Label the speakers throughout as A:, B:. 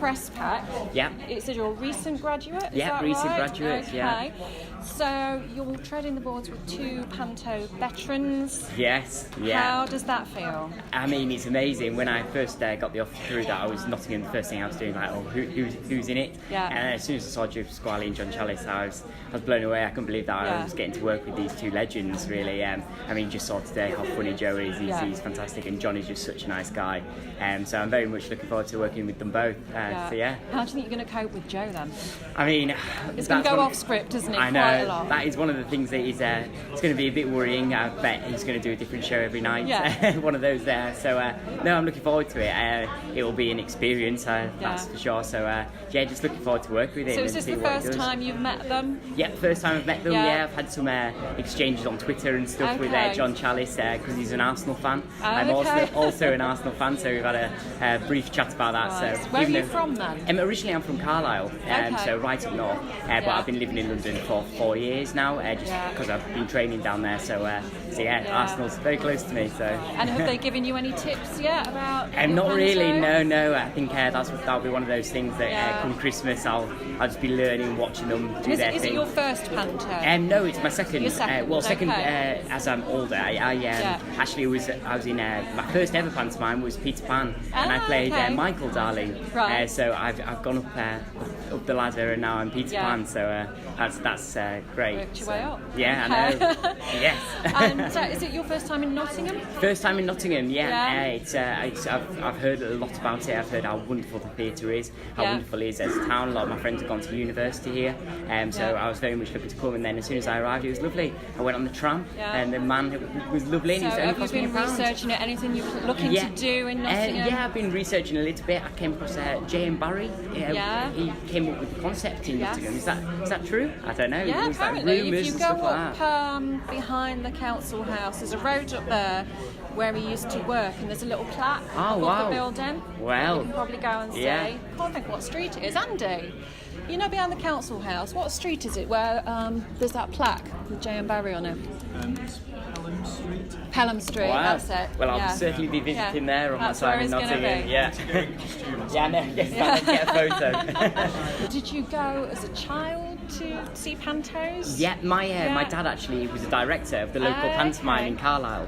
A: press pack.
B: Yeah.
A: It says you're a recent graduate. Is
B: Yeah,
A: that
B: recent
A: right?
B: graduate.
A: Okay.
B: Yeah.
A: So you're treading the boards with 2 Panto veterans.
B: Yes. Yeah.
A: How does that feel?
B: I mean, it's amazing. When I first got the offer through that I was Nottingham, the first thing I was doing, like, who's in it?
A: Yeah.
B: And as soon as I saw Pasquale and Challis, I was blown away. I couldn't believe that I was getting to work with these 2 legends, really. I mean, just saw today how funny Joe is. He's fantastic, and John is just such a nice guy. So I'm very much looking forward to working with them both. So yeah.
A: How do you think you're going to cope with Joe then?
B: I mean,
A: it's going to go off script, isn't it?
B: I know.
A: Quite a lot.
B: That is one of the things that is. It's going to be a bit worrying. I bet he's going to do a different show every night.
A: Yeah.
B: One of those there. So no, I'm looking forward to it. It will be an experience, that's for sure. So yeah, just looking forward to work with him.
A: So is this the first time you've met them?
B: Yeah, first time I've met them. Yeah, I've had some exchanges on Twitter and stuff with John Challis because he's an Arsenal fan. I'm also an Arsenal fan, so we've had a brief chat about that.
A: Right.
B: So
A: where are you from then?
B: Originally I'm from Carlisle, so right up north. But I've been living in London for 4 years now, just because I've been training down there. So Arsenal's very close to me. So.
A: And have they given you any tips yet about?
B: Not really. No. I think that'll be one of those things that come Christmas I'll just be learning, watching them do their thing.
A: Is it your first Panto?
B: No, it's my second.
A: Your second.
B: Second as I'm older. I actually I was in my first ever pantomime was Peter Pan, and I played Michael Darling.
A: Right.
B: So I've gone up the ladder, and now I'm Peter Pan. So that's great.
A: Worked your way up.
B: Yeah, I know. Yes.
A: And is it your first time in Nottingham?
B: First time in Nottingham, yeah. I've heard a lot about it. I've heard how wonderful the theatre is, how wonderful it is as a town. A lot of my friends have gone to university here, so I was very much looking to come. And then as soon as I arrived, it was lovely. I went on the tram, and the man was lovely.
A: So
B: and
A: have you been researching it? Anything you're looking to do in Nottingham?
B: I've been researching a little bit. I came across J.M. Barry. He came up with the concept in Nottingham. Is that true? I don't know.
A: Yeah, apparently. If you go up
B: behind
A: the council house, there's a road up there where he used to work, and there's a little plaque above the building.
B: Well,
A: you can probably go and see. I can't think what street it is. Andy, you know, behind the council house, what street is it where there's that plaque with J.M. Barry on it? Pelham Street, that's it.
B: Well, I'll certainly be visiting there on my time in Nottingham. Yeah. Get a photo.
A: Did you go as a child to see pantos?
B: Yeah, my dad actually was a director of the local pantomime in Carlisle.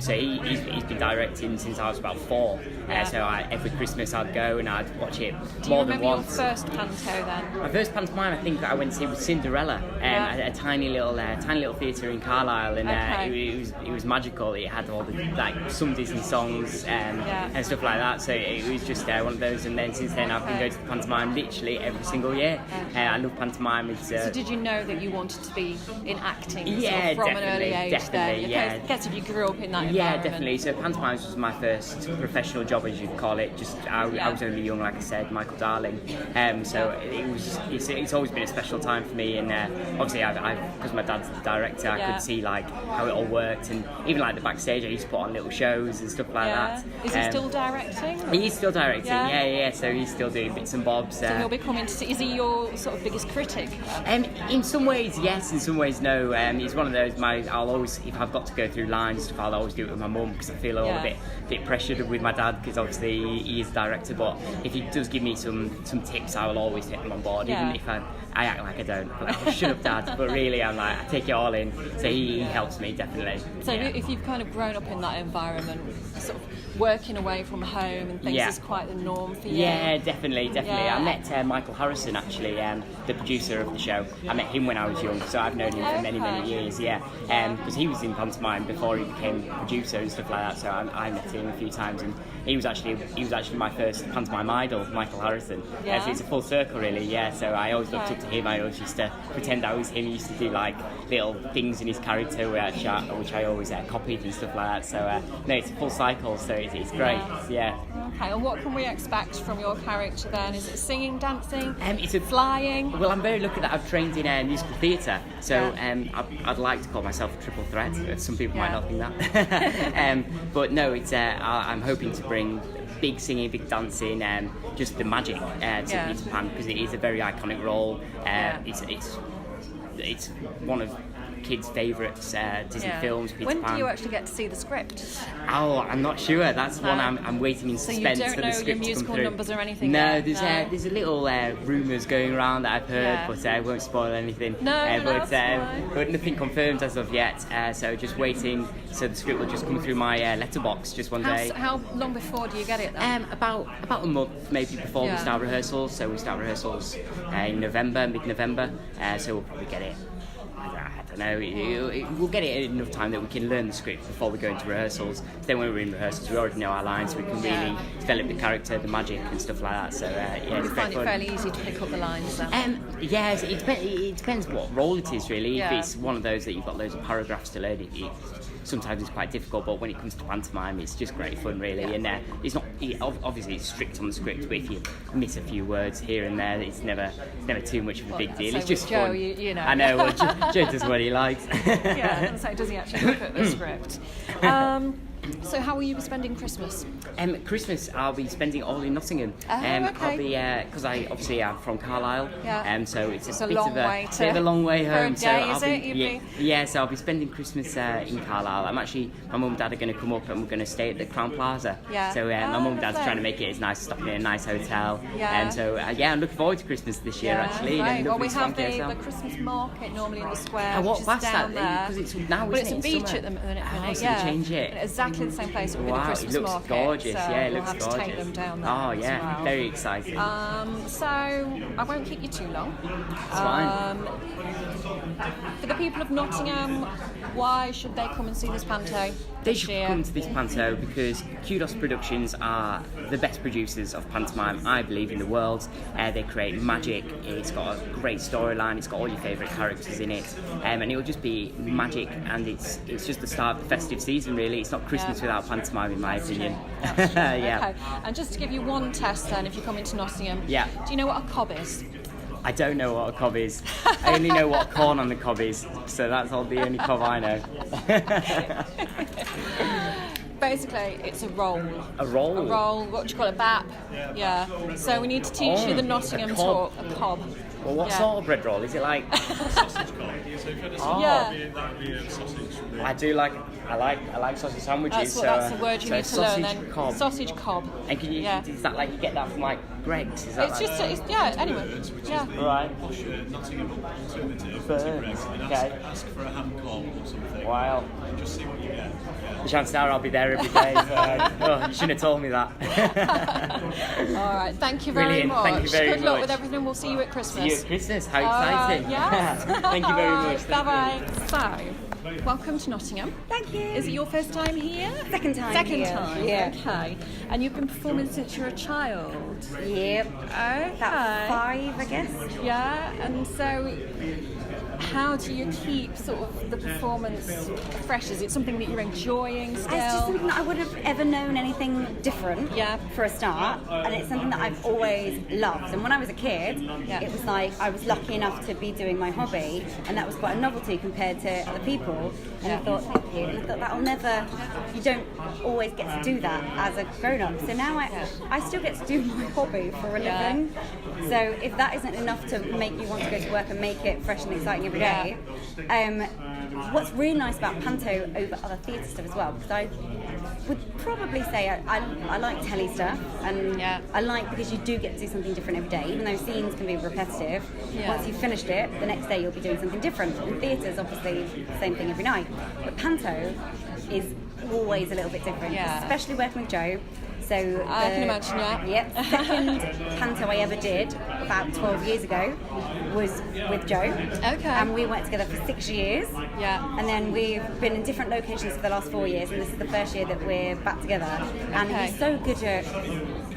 B: So he's been directing since I was about 4. So every Christmas I'd go and I'd watch it more than once.
A: Do you remember your first panto then?
B: My first pantomime, I think I went to see was Cinderella, at a tiny little theatre in Carlisle, and it was magical. It had all the some Disney songs and stuff like that. So it was just one of those. And then since then I've been going to the pantomime literally every single year. I love pantomime.
A: So did you know that you wanted to be in acting
B: from
A: an early age?
B: Definitely,
A: I guess if you grew up in that environment.
B: Yeah, definitely. So pantomime was my first professional job, as you'd call it. I was only young, like I said, Michael Darling. So it's always been a special time for me. And obviously, because my dad's the director, I could see like how it all worked, and even like the backstage, I used to put on little shows and stuff like that.
A: Is he still directing?
B: He's still directing. Yeah. So he's still doing bits and bobs.
A: So he'll be coming to see. Is he your sort of biggest critic?
B: In some ways, yes. In some ways, no. He's one of those. I'll always, if I've got to go through lines, I'll always do it with my mum because I feel a bit pressured with my dad because obviously he is director. But if he does give me some tips, I will always take them on board, even if I act like I don't. But shut up, Dad. But really, I'm like, I take it all in. So he helps me definitely.
A: So if you've kind of grown up in that environment, sort of working away from home and things is quite the norm for you.
B: Yeah, definitely. I met Michael Harrison actually, the producer of the show. I met him when I was young, so I've known him for many years. Because he was in pantomime before he became producer and stuff like that. So I met him a few times, and he was actually my first pantomime idol, Michael Harrison. So it's a full circle, really. So I always looked up to him. I always used to pretend I was him. He used to do like little things in his character which I always copied and stuff like that. So no, it's a full cycle. So it's great. Okay,
A: and what can we expect from your character then? Is it singing, dancing, flying?
B: Well, I'm very lucky that I've trained in musical theatre, so I'd like to call myself a triple threat. Some people might not think that. But no, it's I'm hoping to bring big singing, big dancing, just the magic to Peter Pan, because it is a very iconic role. It's one of kids' favourites, Disney films, Peter
A: When
B: Pan.
A: do you actually get to see the script?
B: Oh, I'm not sure. That's one I'm waiting in suspense
A: So you
B: for
A: don't
B: the
A: know
B: script
A: your
B: to come
A: musical
B: through.
A: numbers or anything
B: No,
A: yet?
B: there's a little rumours going around that I've heard,
A: Yeah.
B: but I won't spoil anything.
A: But
B: nothing confirmed as of yet. So just waiting. So the script will just come through my letterbox just one day.
A: How long before do you get it then?
B: About a month maybe before we start rehearsals. So we start rehearsals in November, mid-November. So we'll probably get it. I don't know. We'll get it in enough time that we can learn the script before we go into rehearsals. Then when we're in rehearsals, we already know our lines. We can really develop the character, the magic, and stuff like that. So
A: You find it fairly easy to pick up the lines then?
B: Yes, it depends what role it is really.
A: Yeah.
B: If it's one of those that you've got loads of paragraphs to learn, sometimes it's quite difficult. But when it comes to pantomime, it's just great fun really. And it's not obviously it's strict on the script, but if you miss a few words here and there, it's never too much of a big deal. It's just
A: Joe,
B: fun.
A: you know.
B: I know. Well, Joe does what he likes.
A: Yeah, and so does he actually look at the script? So how will you be spending Christmas?
B: Christmas, I'll be spending it all in Nottingham.
A: Okay.
B: I'll be because I'm from Carlisle.
A: Yeah.
B: So it's a
A: bit
B: long
A: way
B: bit of a long way home.
A: For a day,
B: so
A: is
B: so I'll be spending Christmas in Carlisle. My mum and dad are going to come up and we're going to stay at the Crown Plaza.
A: Yeah.
B: So my mum and dad's
A: lovely.
B: trying to make it as nice, stopping in a nice hotel.
A: Yeah.
B: So I'm looking forward to Christmas this year actually.
A: Right. Well,
B: Lovely
A: we have
B: swanky
A: the
B: hotel.
A: Christmas market normally in the square.
B: I walk
A: which is
B: past
A: down
B: that
A: there.
B: because it's now.
A: Well, it's a
B: in
A: beach
B: summer.
A: at the minute.
B: Oh, so they change it.
A: Exactly the same place. It will be the
B: Wow,
A: Christmas
B: it looks
A: market.
B: gorgeous.
A: So
B: It
A: we'll
B: looks
A: have
B: gorgeous.
A: to take them down there.
B: Oh
A: as
B: yeah,
A: well.
B: very exciting.
A: So I won't keep you too long.
B: It's fine.
A: For the people of Nottingham, why should they come and see this panto?
B: They should come to this panto because Kudos Productions are the best producers of pantomime, I believe, in the world. They create magic. It's got a great storyline. It's got all your favourite characters in it, and it will just be magic. And it's just the start of the festive season, really. It's not Christmas without pantomime, in my opinion.
A: Okay. And just to give you one test, then, if you come into Nottingham, do you know what a cob is?
B: I don't know what a cob is. I only know what corn on the cob is, so that's all the only cob I know.
A: Basically, it's a roll.
B: A roll?
A: A roll, what do you call it? BAP. Yeah. So we need to teach you the Nottingham talk. A cob.
B: Well, what sort of bread roll? Is it like
C: sausage cob? That would be a sausage.
B: I do like. I like sausage sandwiches.
A: That's the word you need to learn then.
B: Cob.
A: Sausage cob.
B: And can you? Is that like you get that from like Greggs? Is that
A: It's
B: like
A: just anyway. Yeah.
B: Right.
C: Posh Nottingham alternative
B: Burns,
C: to Greggs. And
B: okay.
C: ask for a ham cob or something.
B: Wow.
C: And just see what you get.
B: The chances are I'll be there every day. So, you shouldn't have told me that.
A: All right. Thank you very
B: Brilliant.
A: much.
B: Thank you very
A: Good luck
B: much.
A: with everything. We'll see you at Christmas.
B: See you at Christmas. How exciting!
A: Yes.
B: Thank you very much.
A: Bye bye. So, welcome to Nottingham.
D: Thank you.
A: Is it your first time here?
D: Second time.
A: Second
D: here.
A: time.
D: Yeah.
A: Okay. And you've been performing since you're a child.
D: Yep.
A: Okay.
D: About 5, I guess.
A: Yeah. And so, how do you keep sort of the performance fresh? Is it something that you're enjoying still?
D: It's just something that I wouldn't have ever known anything different for a start, and it's something that I've always loved. And when I was a kid, it was like I was lucky enough to be doing my hobby, and that was quite a novelty compared to other people. And I thought, thank you. And I thought that'll never, you don't always get to do that as a grown-up. So now I still get to do my hobby for a living. So if that isn't enough to make you want to go to work and make it fresh and exciting every day, what's really nice about Panto over other theatre stuff as well, because I would probably say I like telly stuff, and I like because you do get to do something different every day, even though scenes can be repetitive. Once you've finished it, the next day you'll be doing something different. And theatre's obviously the same thing every night, but Panto is always a little bit different, especially working with Joe. So
A: I can imagine,
D: Yep. Second Panto I ever did about 12 years ago was with Joe.
A: Okay.
D: And we worked together for 6 years.
A: Yeah.
D: And then we've been in different locations for the last 4 years, and this is the first year that we're back together. And he's so good at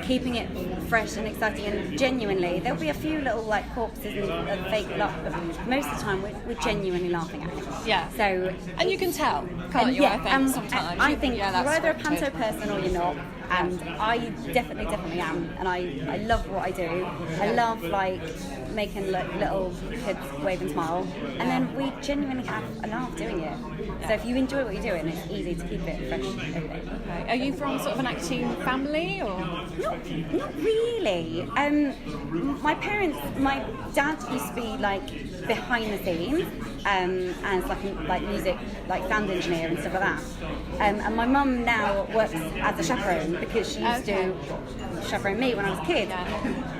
D: keeping it fresh and exciting, and genuinely, there'll be a few little like corpses and fake laugh, but most of the time we're genuinely laughing at him.
A: Yeah.
D: So
A: and you can tell, can't you? I think sometimes.
D: I think
A: that's
D: you're either a
A: scripted.
D: Panto person or you're not. And I definitely am, and I love what I do. I love like making little kids wave and smile, and then we genuinely have a laugh doing it. So if you enjoy what you're doing, it's easy to keep it fresh every day.
A: Okay. Are you from sort of an acting family, or?
D: Not really. My parents, my dad used to be like behind the scenes, as like music, like sound engineer and stuff like that. And my mum now works as a chaperone because she used to chaperone me when I was a kid.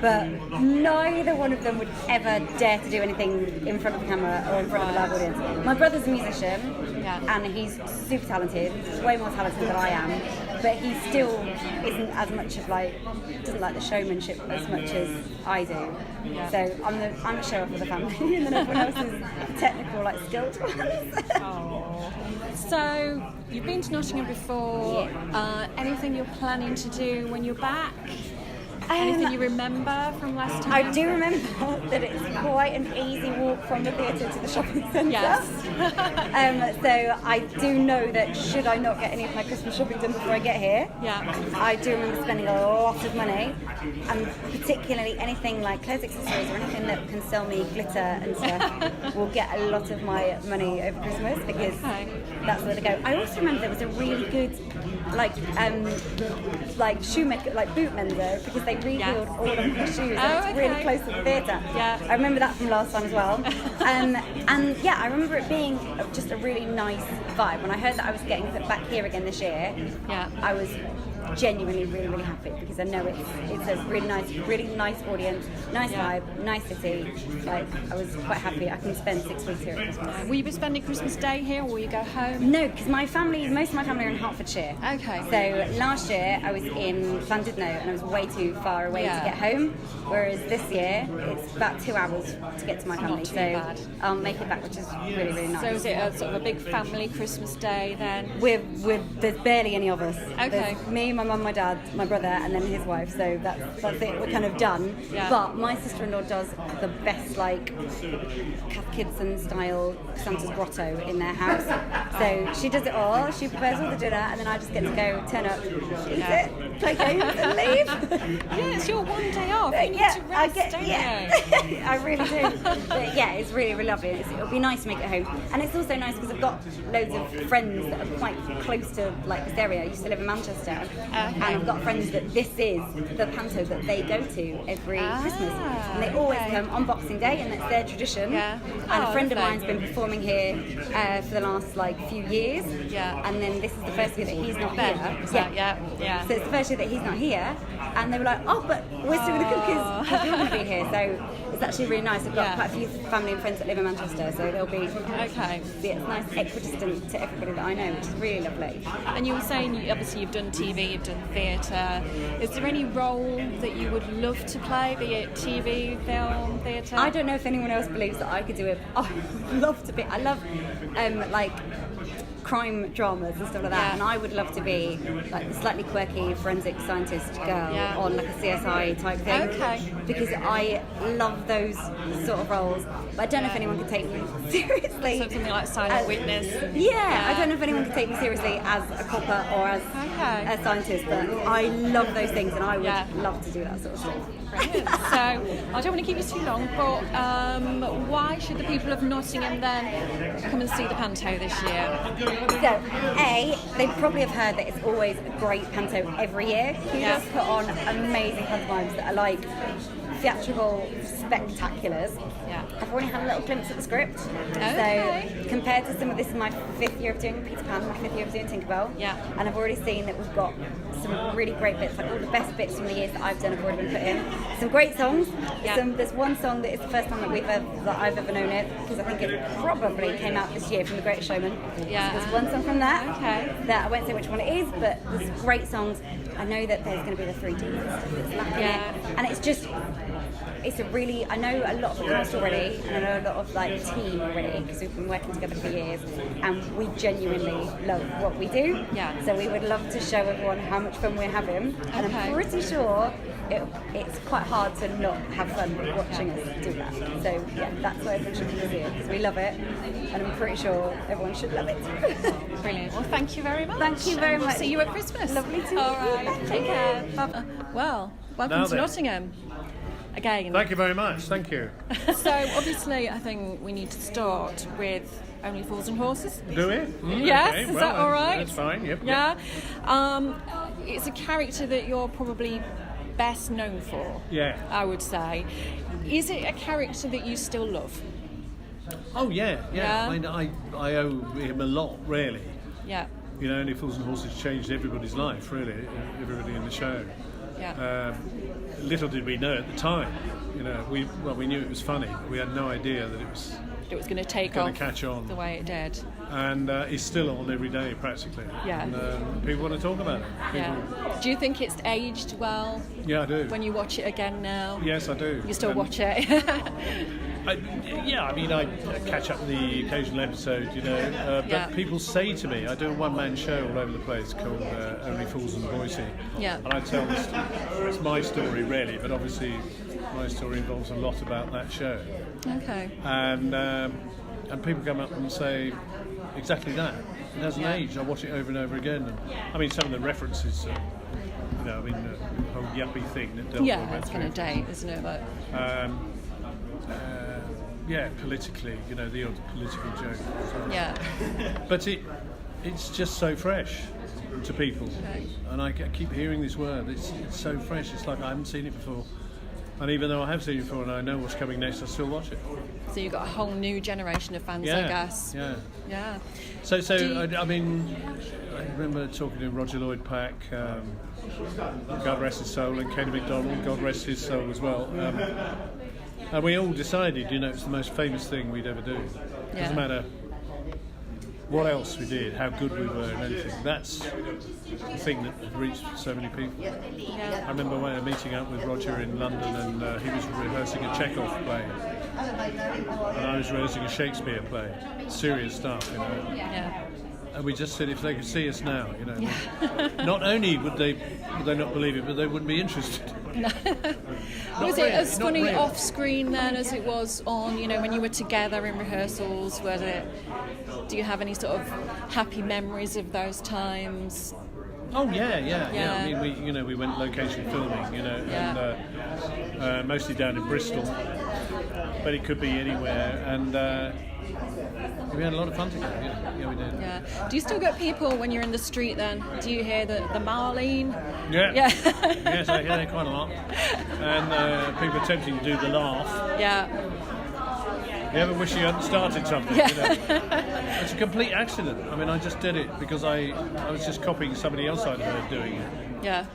D: But neither one of them would ever dare to do anything in front of the camera or in front of a live audience. My brother's a musician, and he's super talented, way more talented than I am. But he still isn't as much of doesn't like the showmanship as much as I do. So I'm the show off of the family, and then everyone else is technical, skilled ones.
A: So you've been to Nottingham before. Anything you're planning to do when you're back? Anything you remember from last time?
D: I do remember that it's quite an easy walk from the theatre to the shopping centre.
A: Yes.
D: So I do know that should I not get any of my Christmas shopping done before I get here, I do remember spending a lot of money, and particularly anything like clothes accessories or anything that can sell me glitter and stuff will get a lot of my money over Christmas, because that's where they go. I also remember there was a really good shoemaker, boot mender, because they rebuild all of my shoes, and it's really close to the theatre. I remember that from last time as well. And I remember it being just a really nice vibe. When I heard that I was getting put back here again this year, I was genuinely really, really happy, because I know it's a really nice audience, nice vibe, nice city. I was quite happy. I can spend 6 weeks here at Christmas.
A: Will you be spending Christmas Day here, or will you go home?
D: No, because most of my family are in Hertfordshire.
A: Okay.
D: So last year I was in Llandudno, and I was way too far away to get home, whereas this year it's about 2 hours to get to my family.
A: Not too bad.
D: I'll make it back, which is really, really nice.
A: So is it a sort of a big family Christmas Day then?
D: There's barely any of us.
A: Okay.
D: There's me, my mum, my dad, my brother, and then his wife. So that's it. We're kind of done. But my sister-in-law does the best Kath Kidson style Santa's grotto in their house. So she does it all. She prepares all the dinner, and then I just get to go, turn up, eat it, play games, and leave.
A: It's your one day off. You need to rest, don't you?
D: I really do. But it's really, really lovely. It'll be nice to make it home, and it's also nice because I've got loads of friends that are quite close to this area. I used to live in Manchester, and I've got friends that this is the Panto that they go to every Christmas, and they always come on Boxing Day, and it's their tradition. And a friend of mine's been performing here for the last few years, and then this is the first year that he's not here. So it's the first year that he's not here, and they were like, "Oh, but we're still going to cook because you're going to be here." So it's actually really nice. I've got quite a few family and friends that live in Manchester, so they'll be it's nice, equidistant to everybody that I know, which is really lovely.
A: And you were saying, obviously, you've done TV, you've done theatre. Is there any role that you would love to play, be it TV, film, theatre?
D: I don't know if anyone else believes that I could do it. I would love to be. I love crime dramas and stuff like that, and I would love to be the slightly quirky forensic scientist girl on a CSI type thing, because I love those sort of roles, but I don't know if anyone could take me seriously.
A: Something like Silent Witness.
D: I don't know if anyone could take me seriously as a copper or as a scientist, but I love those things, and I would love to do that sort of stuff.
A: Brilliant. So I don't want to keep you too long, but why should the people of Nottingham then come and see the Panto this year?
D: So, they probably have heard that it's always a great Panto every year. He does put on amazing pantomimes that are theatrical spectaculars. I've already had a little glimpse of the script. So compared to some of this, is my 5th year of doing Peter Pan, my 5th year of doing Tinkerbell. And I've already seen that we've got some really great bits, all the best bits from the years that I've done have already been put in. Some great songs. There's one song that is the first time that I've ever known it, because I think it probably came out this year, from The Greatest Showman. So there's one song from that that I won't say which one it is, but there's great songs. I know that there's going to be the 3Ds that's lacking it, and it's a really, I know a lot of the cast already, and I know a lot of team already, because we've been working together for years, and we genuinely love what we do. So we would love to show everyone how much fun we're having, and I'm pretty sure it's quite hard to not have fun watching us do that. So that's why everyone should come here, because we love it, and I'm pretty sure everyone should love it.
A: Brilliant. Well, thank you very much.
D: Thank you very much.
A: See you at Christmas.
D: Lovely to meet you.
A: All right. Take care. Well, welcome to Nottingham. Again.
C: Thank you very much. Thank you.
A: So obviously, I think we need to start with Only Fools and Horses.
C: Do we?
A: Yes.
C: Okay.
A: Is that all right?
C: That's fine. Yep.
A: Yeah. It's a character that you're probably best known for.
C: Yeah.
A: I would say. Is it a character that you still love?
C: Oh yeah. I mean, I owe him a lot, really.
A: Yeah.
C: You know, Only Fools and Horses changed everybody's life, really. Everybody in the show.
A: Yeah.
C: Little did we know at the time. You know, we knew it was funny, but we had no idea that it was
A: going to take
C: going
A: off
C: to catch on
A: the way it did.
C: And it's still on every day, practically.
A: Yeah.
C: And people want to talk about it.
A: Do you think it's aged well?
C: Yeah, I do.
A: When you watch it again now?
C: Yes, I do.
A: You still watch it?
C: I mean, I catch up with the occasional episode, you know. But people say to me, I do a one-man show all over the place called Only Fools and Boise.
A: Yeah.
C: And I tell this, it's my story, really, but obviously my story involves a lot about that show.
A: Okay.
C: And people come up and say exactly that. It hasn't aged. I watch it over and over again. And, I mean, some of the references, you know, I mean, the whole yuppie thing that Del
A: it's going to date, isn't it? But
C: politically, you know, the odd political joke. So.
A: Yeah.
C: But it's just so fresh to people.
A: Okay.
C: And I keep hearing this word. It's so fresh. It's like I haven't seen it before. And even though I have seen it before and I know what's coming next, I still watch it.
A: So you've got a whole new generation of fans, I guess.
C: Yeah. So I mean, I remember talking to Roger Lloyd Pack, God rest his soul, and Kenny MacDonald, God rest his soul as well. And we all decided, you know, it's the most famous thing we'd ever do. Doesn't matter what else we did, how good we were and anything. That's the thing that had reached so many people.
A: Yeah.
C: I remember when I was meeting up with Roger in London and he was rehearsing a Chekhov play. And I was rehearsing a Shakespeare play. Serious stuff, you know.
A: Yeah.
C: And we just said if they could see us now, you know, not only would they not believe it, but they wouldn't be interested.
A: Was it as funny off screen then as it was on, you know, when you were together in rehearsals? Do you have any sort of happy memories of those times?
C: Oh yeah. I mean, we went location filming, you know, and mostly down in Bristol, but it could be anywhere, and we had a lot of fun together. Yeah, we did.
A: Yeah. Do you still get people when you're in the street then? Do you hear the Marlene?
C: Yeah. Yes, I hear that quite a lot. And people attempting to do the laugh.
A: Yeah.
C: You ever wish you hadn't started something?
A: Yeah.
C: You know? It's a complete accident. I mean, I just did it because I was just copying somebody else I'd heard doing it.
A: Yeah.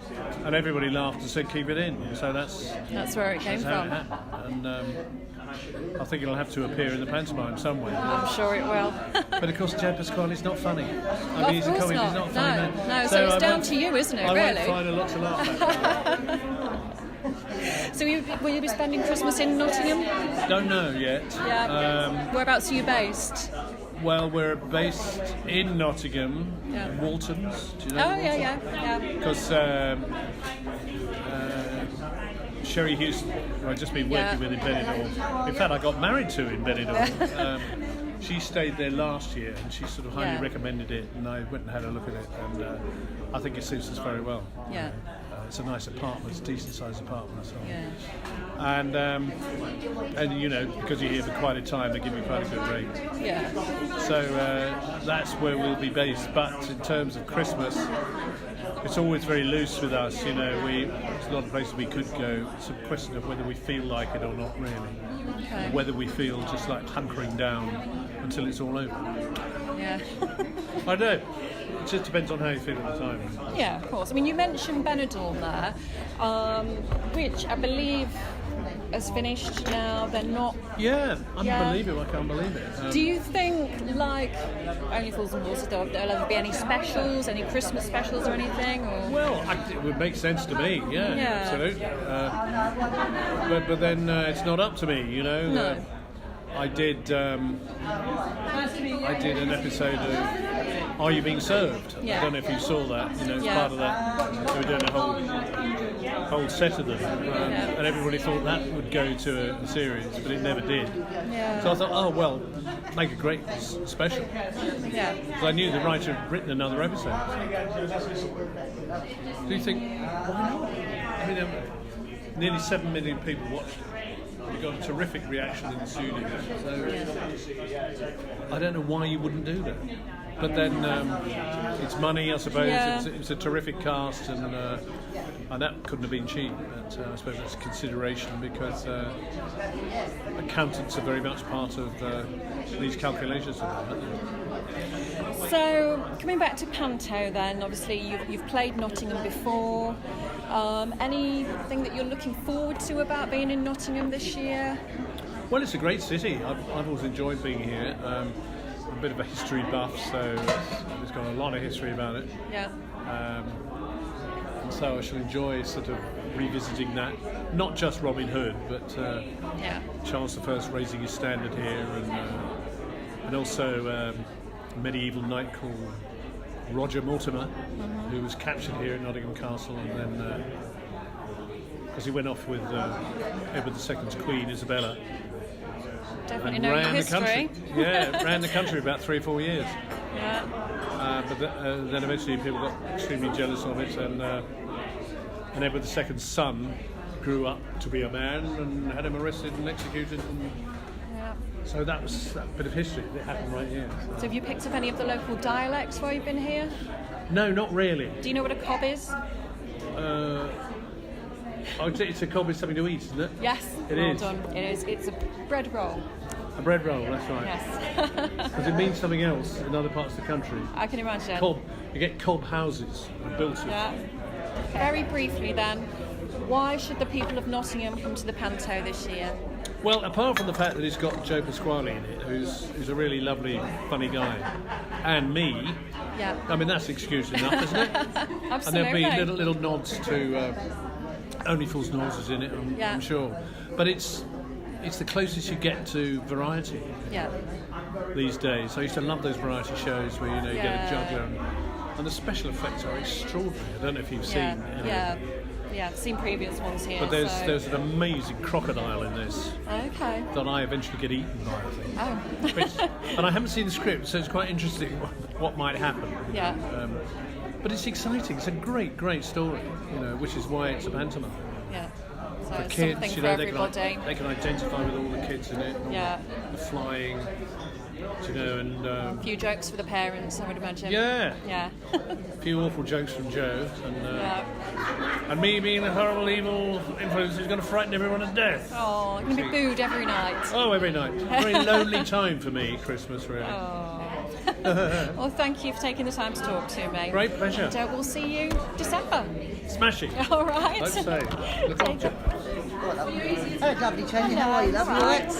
C: And everybody laughed and said, keep it in. So that's
A: where it came from.
C: How it happened. And I think it'll have to appear in the pantomime somewhere.
A: I'm sure it will.
C: But of course, Jed Pasquale's not funny. I mean, he's a comic, he's not funny.
A: No, so it's down to you, isn't it, really?
C: I won't find a lot to laugh at.
A: So will you be spending Christmas in Nottingham?
C: Don't know yet.
A: Yeah. Whereabouts are you based?
C: Well, we're based in Nottingham, Waltons. Do you know
A: yeah.
C: Because Sherry Houston, who I've just been working with in Benidorm. In fact, I got married to in Benidorm. She stayed there last year, and she sort of highly recommended it, and I went and had a look at it, and I think it suits us very well.
A: Yeah.
C: It's a nice apartment, it's a decent sized apartment. So.
A: Yeah.
C: And you know, because you're here for quite a time, they give you quite a good rate.
A: Yeah.
C: So that's where we'll be based. But in terms of Christmas, it's always very loose with us. You know, there's a lot of places we could go. It's a question of whether we feel like it or not, really.
A: Okay.
C: Whether we feel just like hunkering down until it's all over.
A: Yeah.
C: I don't know. It just depends on how you feel at the time.
A: Yeah, of course. I mean, you mentioned Benidorm there, which I believe has finished now. They're not...
C: Yeah, unbelievable. I can't believe it.
A: Do you think, like, Only Fools and Horses, there'll ever be any specials, any Christmas specials or anything? Or?
C: Well, it would make sense to me, yeah. Absolutely. But then it's not up to me, you know.
A: No.
C: I did an episode of Are You Being Served?
A: Yeah.
C: I don't know if you saw that. You know, it's part of that. They were doing a whole set of them, and everybody thought that would go to a series, but it never did.
A: Yeah.
C: So I thought, oh well, make a great special.
A: Yeah.
C: Because I knew the writer had written another episode. Do you think why not? I mean, nearly 7 million people watched it. We got a terrific reaction in the studio, so I don't know why you wouldn't do that. but then it's money, I suppose.
A: Yeah.
C: It's a terrific cast, and that couldn't have been cheap. But I suppose that's a consideration because accountants are very much part of these calculations.
A: So, coming back to Panto then, obviously you've played Nottingham before. Anything that you're looking forward to about being in Nottingham this year?
C: Well, it's a great city. I've always enjoyed being here. I'm a bit of a history buff, so it's got a lot of history about it.
A: Yeah.
C: And so I shall enjoy sort of revisiting that. Not just Robin Hood, but Charles I raising his standard here, and also a medieval knight called Roger Mortimer, who was captured here at Nottingham Castle, and then because he went off with Edward II's Queen Isabella.
A: Definitely know the history.
C: Ran the country about 3 or 4 years.
A: Yeah.
C: But then eventually people got extremely jealous of it, and Edward II's son grew up to be a man and had him arrested and executed. So that was that bit of history that happened right here.
A: So have you picked up any of the local dialects while you've been here?
C: No, not really.
A: Do you know what a cob is?
C: It's a cob is something to eat, isn't it?
A: Yes.
C: It
A: well
C: is.
A: done. It is. It's a bread roll.
C: A bread roll, that's right.
A: Yes.
C: Because it means something else in other parts of the country.
A: I can imagine.
C: Cob. You get cob houses built.
A: Yeah. Very briefly then, why should the people of Nottingham come to the Panto this year?
C: Well, apart from the fact that it's got Joe Pasquale in it, who's a really lovely, funny guy, and me.
A: Yeah.
C: I mean, that's excuse enough, isn't it?
A: Absolutely.
C: And there'll be little nods to Only Fools and Horses in it, I'm sure. But it's the closest you get to variety these days. I used to love those variety shows where you get a juggler, and the special effects are extraordinary. I don't know if you've seen.
A: Yeah, I've seen previous ones here.
C: But there's an amazing crocodile in this.
A: Okay.
C: That I eventually get eaten by, I think.
A: Oh.
C: And I haven't seen the script, so it's quite interesting what might happen.
A: Yeah.
C: But it's exciting. It's a great, great story, which is why it's a pantomime.
A: Yeah. So
C: For kids,
A: something for everybody.
C: They can identify with all the kids in it. The flying, and
A: a few jokes for the parents, I would imagine.
C: Yeah. A few awful jokes from Joe, and me being a horrible, evil influence who's going to frighten everyone to death.
A: Oh, you're going to be booed every night.
C: Oh, every night. Very lonely time for me, Christmas, really.
A: Oh. Well, thank you for taking the time to talk to me.
C: Great pleasure.
A: And we'll see you December.
C: Smashing.
A: All right.
C: Let's say.
E: Hello, lovely Tanya. How are you, love? You all right?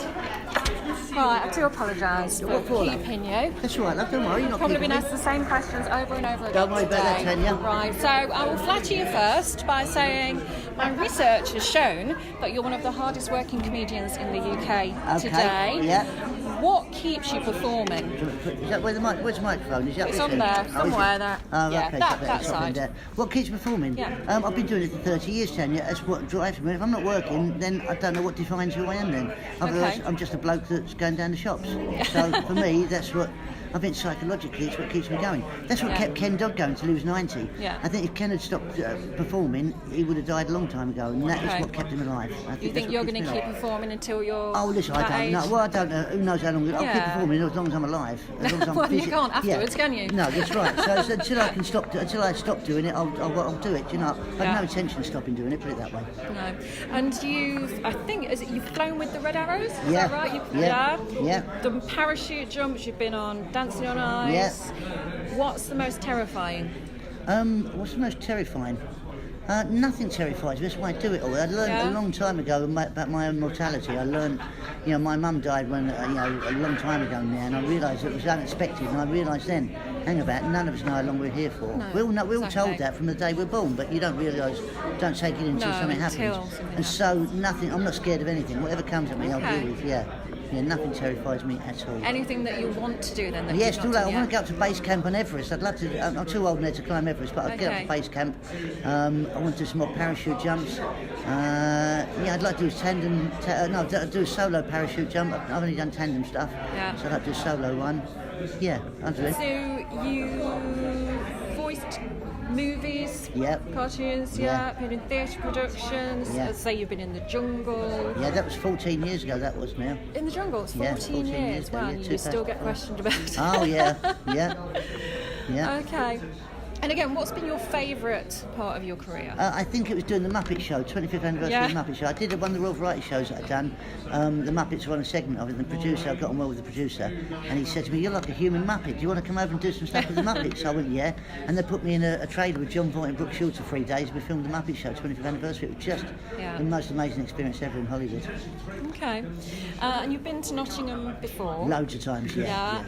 A: Right, I do apologise for keeping you.
E: That's all right, love. Don't worry. You're not
A: Probably
E: keeping
A: been
E: me.
A: asked the same questions over and over again.
E: Don't worry about that,
A: today.
E: Tanya.
A: Right, so I will flatter you first by saying my research has shown that you're one of the hardest working comedians in the UK today.
E: Yeah.
A: What keeps you performing?
E: Is that where's the microphone? Is that
A: It's
E: this
A: on
E: end?
A: there,
E: Oh,
A: somewhere
E: is it?
A: there.
E: Oh,
A: Yeah,
E: okay,
A: that
E: so
A: side.
E: there. What keeps me performing?
A: Yeah.
E: I've been doing it for 30 years, Tanya. That's what drives me. If I'm not working, then I don't know what defines who I am then. Otherwise,
A: Okay.
E: I'm just a bloke that's going down the shops. So for me, that's what... I think psychologically it's what keeps me going. That's what kept Ken Dodd going till he was 90.
A: Yeah.
E: I think if Ken had stopped performing, he would have died a long time ago, and that is what kept him alive.
A: You think you're going to keep performing until you're
E: Oh, listen, I
A: that
E: don't
A: age?
E: know. Well, I don't know. Who knows how long? I'll keep performing as long as I'm alive. As long as I'm
A: Well, you can't afterwards, can you?
E: No, that's right. So until I can stop, until I stop doing it, I'll do it. You know, I've no intention of stopping doing it. Put it that way.
A: No. And you've flown with the Red Arrows? Is
E: Yeah.
A: that right?
E: Yeah.
A: Done parachute jumps. You've been on Dancing on Ice.
E: Yeah.
A: What's the most terrifying?
E: What's the most terrifying? Nothing terrifies me. That's why I do it all. I learned a long time ago about my own mortality. I learned, my mum died when, a long time ago now, and I realised it was unexpected. And I realised then, hang about, none of us know how long we're here for.
A: No,
E: we're all told that from the day we're born, but you don't realise, don't take it until something happens. And so nothing. I'm not scared of anything. Whatever comes at me, I'll deal with. Yeah, nothing terrifies me at all.
A: Anything that you want to do then? That
E: Yes,
A: you've not done
E: I want to
A: yet?
E: go up to base camp on Everest. I'd love to. I'm too old now to climb Everest, but I'd get up to base camp. I want to do some more parachute jumps. I'd like to do do a solo parachute jump. I've only done tandem stuff, so I'd like to do a solo one. Yeah, I'll do it.
A: So you voice produced movies, cartoons, appeared in theatre productions. Say you've been in the jungle.
E: Yeah, that was 14 years ago. That was now.
A: In the jungle, it's 14 years.
E: Ago,
A: wow, you still get questioned about it.
E: Oh yeah.
A: Okay. And again, what's been your favourite part of your career?
E: I think it was doing the Muppet Show, 25th anniversary of the Muppet Show. I did one of the Royal Variety shows that I'd done. The Muppets were on a segment of it, and the producer, I got on well with the producer, and he said to me, "You're like a human Muppet. Do you want to come over and do some stuff with the Muppets?" I went, "Yeah." And they put me in a trailer with John Voight and Brooke Shields for 3 days. We filmed the Muppet Show, 25th anniversary. It was just the most amazing experience ever in Hollywood.
A: Okay. And you've been to Nottingham before?
E: Loads of times, yeah.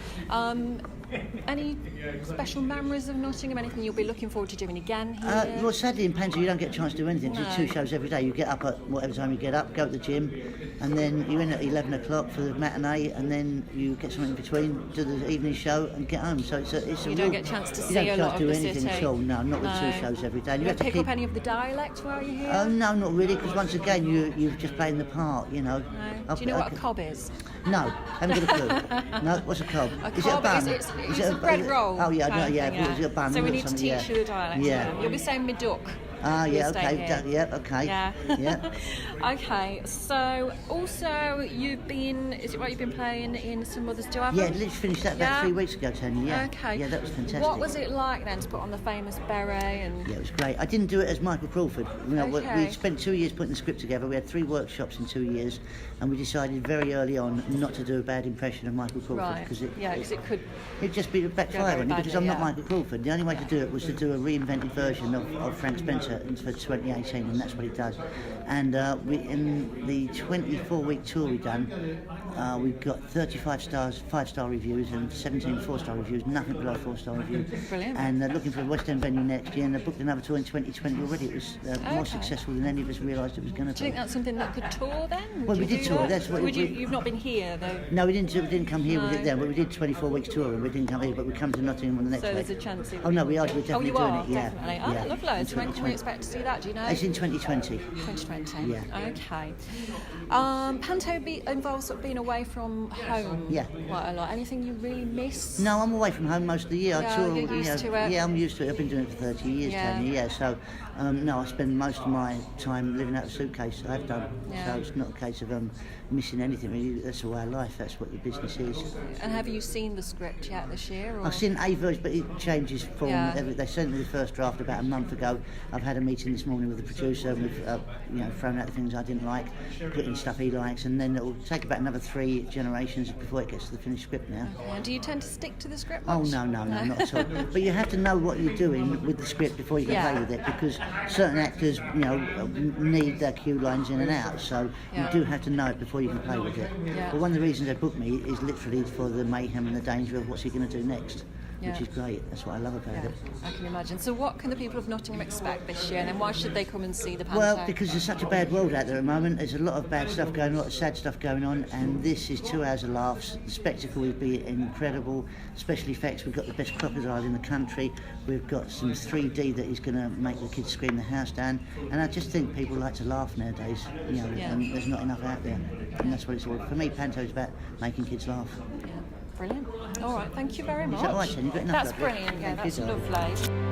A: Any special memories of Nottingham? Anything you'll be looking forward to doing again here?
E: Well, sadly in Panto you don't get a chance to do anything. There's 2 shows every day. You get up at whatever time you get up, go to the gym, and then you're in at 11 o'clock for the matinee, and then you get something in between, do the evening show, and get home. So
A: you don't get a chance to see a lot of the city.
E: You don't get to do anything at all. No, not with 2 shows every day.
A: You have to pick up any of the dialect while you're here?
E: No, not really, because once again you're just playing the part, you know.
A: No. Do you know what a cob is?
E: No, haven't got a clue. No, what's a cob?
A: Is it a bun? Is it a bread roll?
E: Oh yeah, no, yeah. Is it a bun?
A: So we need to teach you the dialect.
E: Yeah.
A: You'll be saying me duck.
E: Ah, yeah, okay, okay.
A: Yeah. Okay, so also you've been, is it right, you've been playing in some others? Do I have
E: Yeah, literally finished that about 3 weeks ago, Tanya, yeah.
A: Okay.
E: Yeah, that was fantastic.
A: What was it like then to put on the famous beret? And
E: Yeah, it was great. I didn't do it as Michael Crawford. You know, we spent 2 years putting the script together. We had 3 workshops in 2 years, and we decided very early on not to do a bad impression of Michael Crawford.
A: Because it could...
E: It'd just be a backfire on it, because I'm not Michael Crawford. The only way to do it was to do a reinvented version of Frank Spencer for 2018, and that's what he does. And in the 24-week tour we've done, we've got 35 stars, 5-star reviews, and 17 4-star reviews, nothing below 4-star reviews.
A: Brilliant.
E: And they're looking for a West End venue next year, and they booked another tour in 2020 already. It was more successful than any of us realised it was going to be.
A: Do you think that's something that could tour then?
E: Well, we did tour. That's what
A: you've not been here though.
E: No, we didn't come here with it then, but we did 24 weeks tour, and we didn't come here, but we come to Nottingham on the next
A: So
E: week.
A: there's a chance.
E: Oh no, we're definitely doing it. Yeah.
A: Definitely. Oh, lovely. So when can we expect to see that? Do you know?
E: It's in 2020.
A: 2020.
E: Yeah.
A: Okay. Panto involves sort of being away from home.
E: Yeah.
A: Quite a lot. Anything you really miss?
E: No, I'm away from home most of the year. I tour,
A: you're used to it.
E: Yeah, I'm used to it. I've been doing it for 30 years, Tanya. Yeah. So, no, I spend most of my time living out of a suitcase. I've done. So it's not a case of missing anything. Really, that's the way of life. That's what the business is.
A: And have you seen the script yet this year? Or?
E: I've seen a version, but it changes form.
A: Yeah.
E: They sent me the first draft about a month ago. I've had a meeting this morning with the producer, and we've thrown out the things I didn't like, put in stuff he likes, and then it'll take about another 3 generations before it gets to the finished script now.
A: And do you tend to stick to the script
E: much?
A: Oh,
E: no, not at all. But you have to know what you're doing with the script before you can play with it, because certain actors, need their cue lines in and out, so you do have to know it before you can play with it.
A: Yeah.
E: But one of the reasons they booked me is literally for the mayhem and the danger of what's he going to do next. Which is great. That's what I love about it.
A: I can imagine. So what can the people of Nottingham expect this year, and then why should they come and see the Panto?
E: Well, because there's such a bad world out there at the moment. There's a lot of bad stuff going on, a lot of sad stuff going on, and this is 2 hours of laughs. The spectacle will be incredible. Special effects, we've got the best crocodile in the country. We've got some 3D that is going to make the kids scream the house down. And I just think people like to laugh nowadays, and there's not enough out there. And that's what it's all. For me, Panto is about making kids laugh.
A: Yeah. Brilliant. All right, thank you very much.
E: Is that all right, Jen? You've got enough.
A: That's brilliant. Yeah, that's lovely.